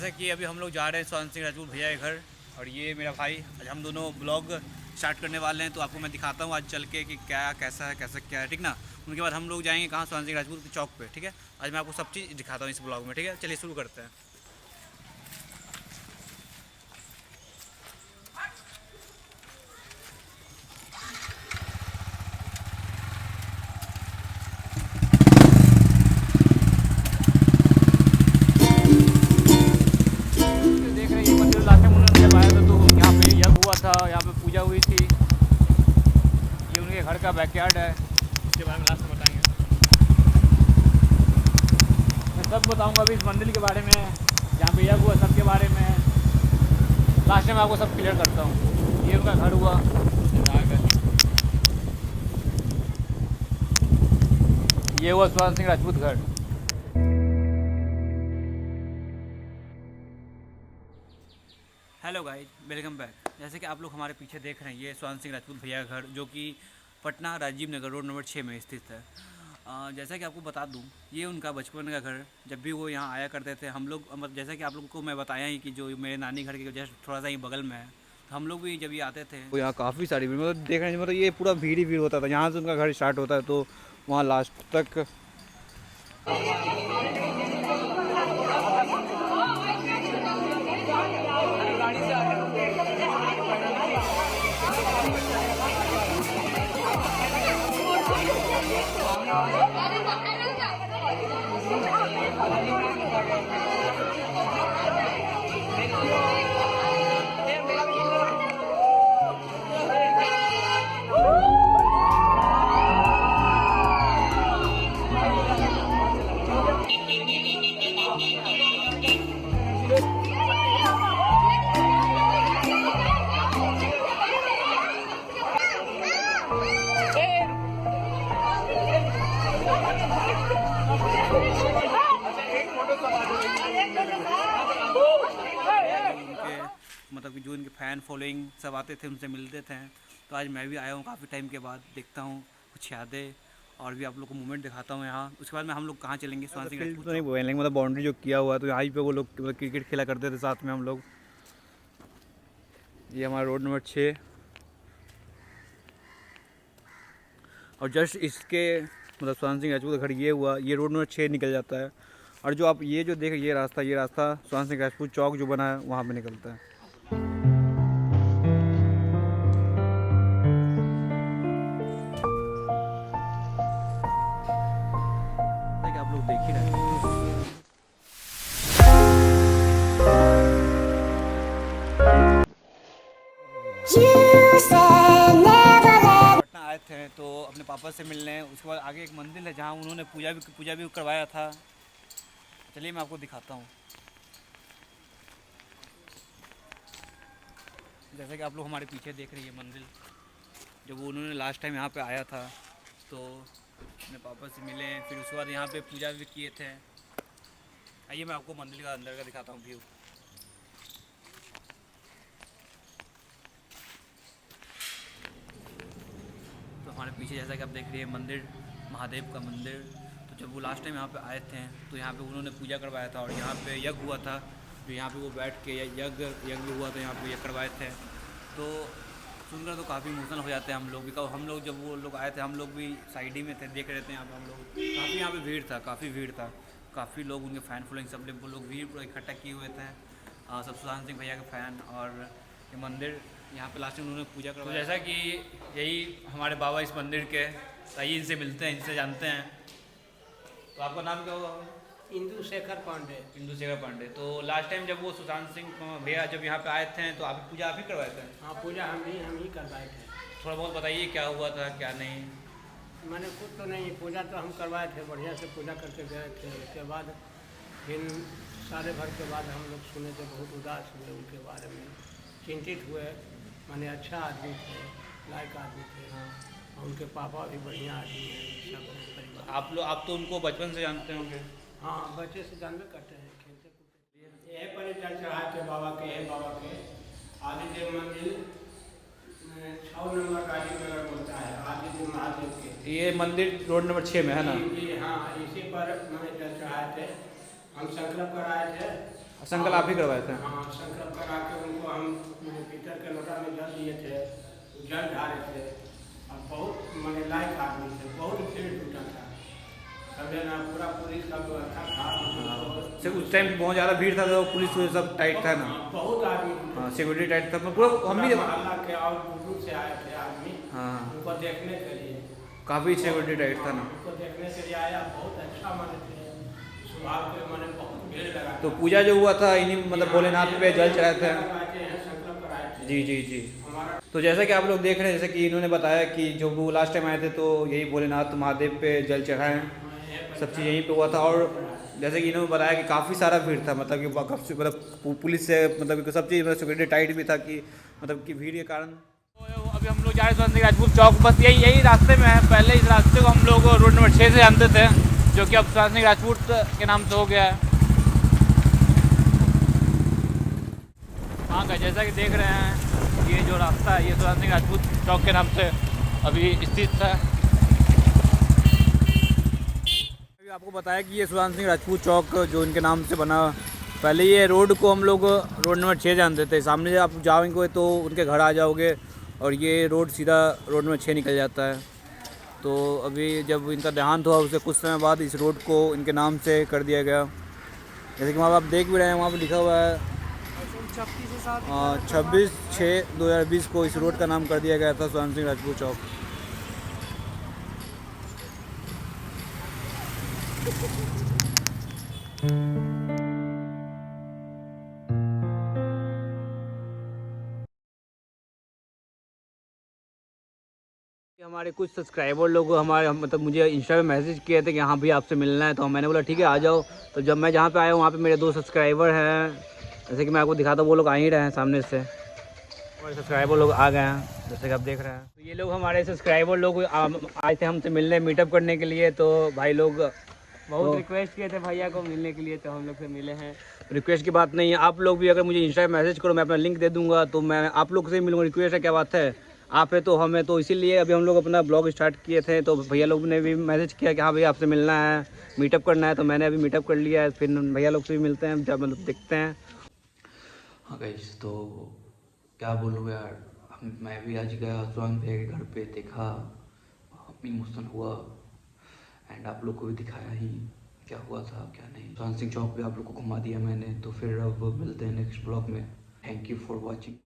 जैसा कि अभी हम लोग जा रहे हैं स्वर्ण सिंह राजपूत भैया के घर, और ये मेरा भाई। आज हम दोनों ब्लॉग स्टार्ट करने वाले हैं, तो आपको मैं दिखाता हूँ आज चल के कि क्या कैसा है कैसा क्या है, ठीक ना। उनके बाद हम लोग जाएंगे कहाँ, स्वर्ण सिंह राजपूत के चौक पे, ठीक है। आज मैं आपको सब चीज़ दिखाता हूँ इस ब्लॉग में, ठीक है। चलिए शुरू करते हैं। देख रहे हैं ये मंदिर लास्ट टाइम उन्होंने जब आया था तो यहाँ पे यज्ञ हुआ था, यहाँ पे पूजा हुई थी। ये उनके घर का बैकयार्ड है, इसके बारे में लास्ट में बताएंगे। मैं सब बताऊंगा अभी इस मंदिर के बारे में, जहाँ पे यज्ञ हुआ सब के बारे में। लास्ट में आपको सब क्लियर करता हूँ। ये उनका घर हुआ, ये हुआ स्वर्ण सिंह राजपूत घर। Hello guys, welcome back. जैसे कि आप लोग हमारे पीछे देख रहे हैं, ये स्वर्ण सिंह राजपूत भैया का घर, जो कि पटना राजीव नगर रोड नंबर 6 में स्थित है। जैसा कि आपको बता दूं, ये उनका बचपन का घर। जब भी वो यहाँ आया करते थे, हम लोग जैसा कि आप लोगों को मैं बताया ही कि जो मेरे नानी घर के जस्ट थोड़ा सा ही बगल में है, तो हम लोग भी जब ये आते थे तो यहाँ काफ़ी सारी भीड़, मतलब देख रहे हैं, मतलब ये पूरा भीड़ ही भीड़ होता था। यहाँ से उनका घर स्टार्ट होता है तो वहाँ लास्ट तक। मतलब कि जो इनके फ़ैन फॉलोइंग सब आते थे, उनसे मिलते थे। तो आज मैं भी आया हूँ काफ़ी टाइम के बाद, देखता हूँ कुछ यादें और भी आप लोग को मूवमेंट दिखाता हूँ यहाँ। उसके बाद में हम लोग कहाँ चलेंगे, स्वर्ण सिंह राजपूत तो नहीं बोलेंगे, मतलब बाउंड्री जो किया हुआ है तो यहाँ पे वो लोग मतलब क्रिकेट खेला करते थे साथ में हम लोग। ये हमारा रोड नंबर 6, और जस्ट इसके मतलब स्वर्ण सिंह राजपूत का घर ये हुआ, ये रोड नंबर 6 निकल जाता है। और जो आप ये जो देख ये रास्ता स्वर्ण सिंह राजपूत चौक जो बना है वहाँ पे निकलता है। आप लोग देख ही रहे हैं, पटना आए थे तो अपने पापा से मिलने। उसके बाद आगे एक मंदिर है जहाँ उन्होंने पूजा भी करवाया था। चलिए मैं आपको दिखाता हूँ। जैसे कि आप लोग हमारे पीछे देख रही है मंदिर, जब उन्होंने लास्ट टाइम यहाँ पे आया था तो अपने पापा से मिले, फिर उसके बाद यहाँ पे पूजा भी किए थे। आइए मैं आपको मंदिर का अंदर का दिखाता हूँ व्यू। तो हमारे पीछे जैसा कि आप देख रही है मंदिर, महादेव का मंदिर। तो जब वो लास्ट टाइम यहाँ पे आए थे तो यहाँ पे उन्होंने पूजा करवाया था, और यहाँ पे यज्ञ हुआ था, जो यहाँ पे वो बैठ के यज्ञ हुआ था, यहाँ पे यज्ञ करवाए थे। तो सुनकर तो काफ़ी इमोशनल हो जाते हैं हम लोग भी। हम लोग जब वो लोग आए थे, हम लोग भी साइड ही में थे, देख रहे थे। यहाँ पे हम लोग काफ़ी, यहाँ पे काफ़ी भीड़ था, काफ़ी लोग, उनके फ़ैन फॉलोइंग सब लोग भीड़ पूरा इकट्ठा किए हुए थे। सब सुशांत सिंह भैया के फ़ैन। और ये मंदिर यहाँ पे लास्ट में उन्होंने पूजा करवाया। तो जैसा कि यही हमारे बाबा इस मंदिर के, आइए इनसे मिलते हैं, इनसे जानते हैं। तो आपका नाम क्या होगा? इंदु शेखर पांडे। इंदु शेखर पांडे। तो लास्ट टाइम जब वो सुशांत सिंह भैया जब यहाँ पे आए थे तो आप पूजा आप ही करवाए थे? हाँ, पूजा हम ही करवाए थे। थोड़ा बहुत बताइए क्या हुआ था क्या नहीं। मैंने कुछ तो नहीं, पूजा तो हम करवाए थे, बढ़िया से पूजा करके गए थे। उसके बाद फिर सारे भर के बाद हम लोग सुने थे, बहुत उदास हुए उनके बारे में, चिंतित हुए। माने अच्छा आदमी थे, लायक आदमी थे। और उनके पापा भी बढ़िया आदमी हैं, सब परिवार। आप तो उनको बचपन से जानते होंगे? हाँ, बच्चे से जानते करते हैं, खेलते कूदते। यह पर जल चढ़ाए थे बाबा के आदिदेव मंदिर 6 नंबर राजीव नगर बोलता है, आदिदेव महादेव के। ये मंदिर रोड नंबर 6 में है ना? जी हाँ, इसी पर मैंने जल चढ़ाए थे। हम संकल्प कराए थे संकल्प आप ही करवाए थे? हाँ, संकल्प करा के उनको हम पीतल के लोटा में जल दिए थे, जल ढारे थे। और बहुत माने लायक आदमी थे, बहुत भीड़ जुटा था, समझे ना, पूरा पुलिस का व्यवस्था था। उस टाइम बहुत ज़्यादा भीड़ था तो पुलिस सब टाइट था ना? बहुत आदमी, हाँ, सिक्योरिटी टाइट था पूरा। हम भी मोहल्ला के और दूर से आए थे आदमी, हाँ, उनको देखने के लिए काफ़ी सिक्योरिटी टाइट था ना? उनको देखने के लिए आया। बहुत अच्छा माने थे स्वभाव के, माने बहुत भीड़ लगा। तो पूजा जो हुआ था इन्हीं मतलब भोलेनाथ पे जल चढ़ाए थे? संकल्प कराए थे। जी जी जी। हमारा तो जैसा कि आप लोग देख रहे हैं, जैसे कि इन्होंने बताया कि जो वो लास्ट टाइम आए थे तो यही भोलेनाथ महादेव पे जल चढ़ाए हैं, सब चीज़ यहीं पे हुआ था। और जैसे कि इन्होंने बताया कि काफ़ी सारा भीड़ था, मतलब कि मतलब पुलिस से मतलब सब चीज़ मतलब सिक्योरिटी टाइट भी था कि मतलब कि भीड़ के कारण। तो अभी हम लोग जा रहे थे राजपूत चौक, बस यही रास्ते में है। पहले इस रास्ते को हम लोग रोड नंबर 6 से जानते थे, जो कि अब सुभाष सिंह राजपूत के नाम से हो गया है। हाँ का जैसा कि देख रहे हैं, ये जो रास्ता है ये सुभाष सिंह राजपूत चौक के नाम से अभी स्थित है। अभी आपको बताया कि ये सुभाष सिंह राजपूत चौक जो इनके नाम से बना, पहले ये रोड को हम लोग रोड नंबर 6 जानते थे। सामने आप जाओगे तो उनके घर आ जाओगे और ये रोड सीधा रोड नंबर 6 निकल जाता है। तो अभी जब इनका देहांत हुआ उससे कुछ समय बाद इस रोड को इनके नाम से कर दिया गया। जैसे कि वहाँ आप देख भी रहे हैं, वहाँ पर लिखा हुआ है 26/6/2020 को इस रोड का नाम कर दिया गया था सुभाष सिंह राजपूत चौक। हमारे कुछ सब्सक्राइबर लोग हमारे मतलब मुझे इंस्टा पे मैसेज किए थे कि यहाँ भी आपसे मिलना है, तो मैंने बोला ठीक है आ जाओ। तो जब मैं जहाँ पे आया हूँ वहाँ पे मेरे 2 सब्सक्राइबर हैं, जैसे कि मैं आपको दिखाता हूँ, वो लोग आ ही रहे हैं सामने से। हमारे सब्सक्राइबर लोग आ गए हैं जैसे कि आप देख रहे हैं। तो ये लोग हमारे सब्सक्राइबर लोग आए थे हमसे मिलने, मीटअप करने के लिए। तो भाई लोग बहुत रिक्वेस्ट किए थे भैया को मिलने के लिए, तो हम लोग से मिले हैं। रिक्वेस्ट की बात नहीं है, आप लोग भी अगर मुझे इंस्टा पे मैसेज करो, मैं अपना लिंक दे दूँगा, तो मैं आप लोग से मिलूँगा। रिक्वेस्ट है, क्या बात है, आप है तो हमें तो इसीलिए अभी हम लोग अपना ब्लॉग स्टार्ट किए थे। तो भैया लोग ने भी मैसेज किया कि हाँ भैया आपसे मिलना है, मीटअप करना है। तो मैंने अभी मीटअप कर लिया है, फिर भैया लोग से भी मिलते हैं जब मतलब देखते हैं। हाँ गाइस, तो क्या बोलूँ यार, मैं भी आज गया सुभाष भैया के घर पे, देखा, इमोशनल हुआ एंड आप लोग को भी दिखाया ही क्या हुआ था क्या नहीं। सुभाष सिंह चौक पे आप लोग को घुमा दिया मैंने। तो फिर अब मिलते हैं नेक्स्ट ब्लॉग में। Thank you for watching.